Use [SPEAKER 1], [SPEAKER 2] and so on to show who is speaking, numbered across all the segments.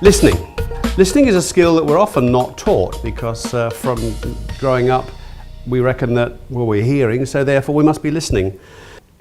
[SPEAKER 1] Listening. Listening is a skill that we're often not taught because from growing up we reckon that, well, we're hearing, so therefore we must be listening.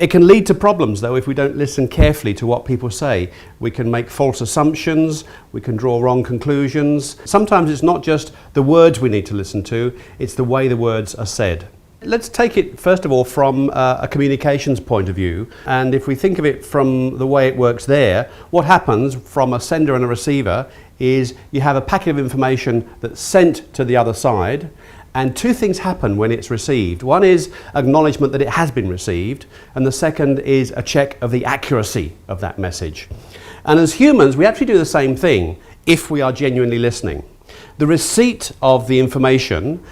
[SPEAKER 1] It can lead to problems though if we don't listen carefully to what people say. We can make false assumptions, we can draw wrong conclusions. Sometimes it's not just the words we need to listen to, it's the way the words are said. Let's take it first of all from a communications point of view, and if we think of it from the way it works there, what happens from a sender and a receiver is you have a packet of information that's sent to the other side, and two things happen when it's received. One is acknowledgement that it has been received, and the second is a check of the accuracy of that message. And as humans, we actually do the same thing if we are genuinely listening. The receipt of the information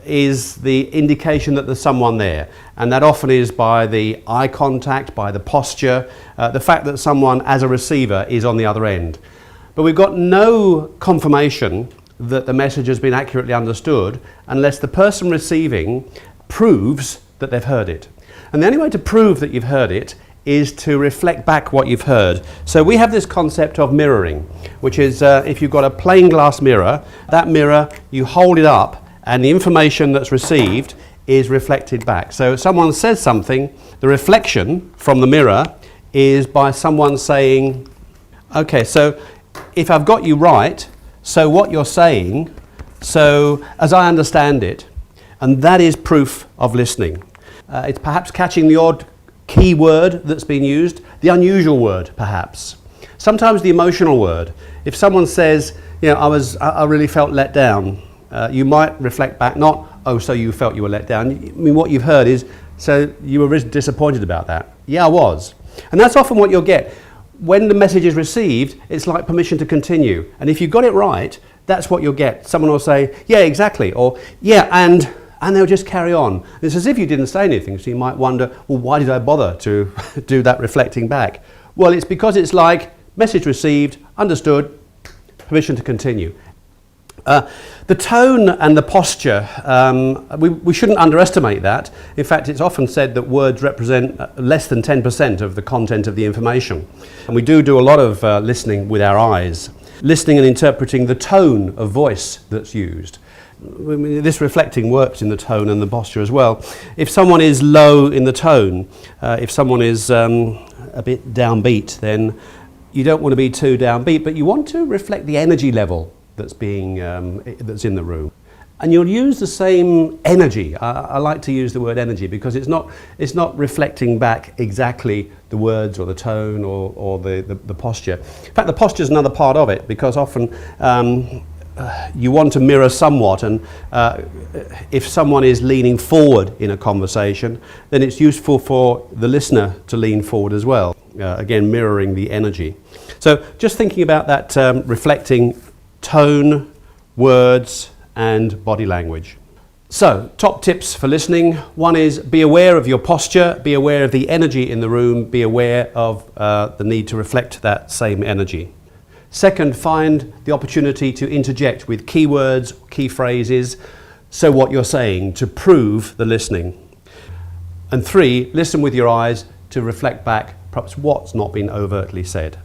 [SPEAKER 1] is the indication that there's someone there, and that often is by the eye contact, by the posture, the fact that someone as a receiver is on the other end. But we've got no confirmation that the message has been accurately understood unless the person receiving proves that they've heard it. And the only way to prove that you've heard it is to reflect back what you've heard. So we have this concept of mirroring, which is if you've got a plain glass mirror, that mirror, you hold it up and the information that's received is reflected back. So if someone says something, the reflection from the mirror is by someone saying, okay, so if I've got you right, so what you're saying, so as I understand it, and that is proof of listening. It's perhaps catching the odd key word that's been used, the unusual word perhaps. Sometimes the emotional word. If someone says, you know, I really felt let down, you might reflect back, not, oh, so you felt you were let down. I mean, what you've heard is, so you were disappointed about that. Yeah, I was. And that's often what you'll get. When the message is received, it's like permission to continue. And if you got it right, that's what you'll get. Someone will say, yeah, exactly, or yeah, and they'll just carry on. It's as if you didn't say anything, so you might wonder, well, why did I bother to do that reflecting back? Well, it's because it's like message received, understood, permission to continue. The tone and the posture, we shouldn't underestimate that. In fact, it's often said that words represent less than 10% of the content of the information. And we do a lot of listening with our eyes, listening and interpreting the tone of voice that's used. This reflecting works in the tone and the posture as well. If someone is low in the tone, if someone is a bit downbeat, then you don't want to be too downbeat, but you want to reflect the energy level that's in the room. And you'll use the same energy. I like to use the word energy because it's not reflecting back exactly the words or the tone or the posture. In fact, the posture is another part of it because often you want to mirror somewhat, and if someone is leaning forward in a conversation, then it's useful for the listener to lean forward as well, again mirroring the energy. So just thinking about that reflecting tone, words and body language. So top tips for listening. One is be aware of your posture, be aware of the energy in the room, be aware of the need to reflect that same energy. Second, find the opportunity to interject with keywords, key phrases, so what you're saying, to prove the listening. And three, listen with your eyes to reflect back perhaps what's not been overtly said.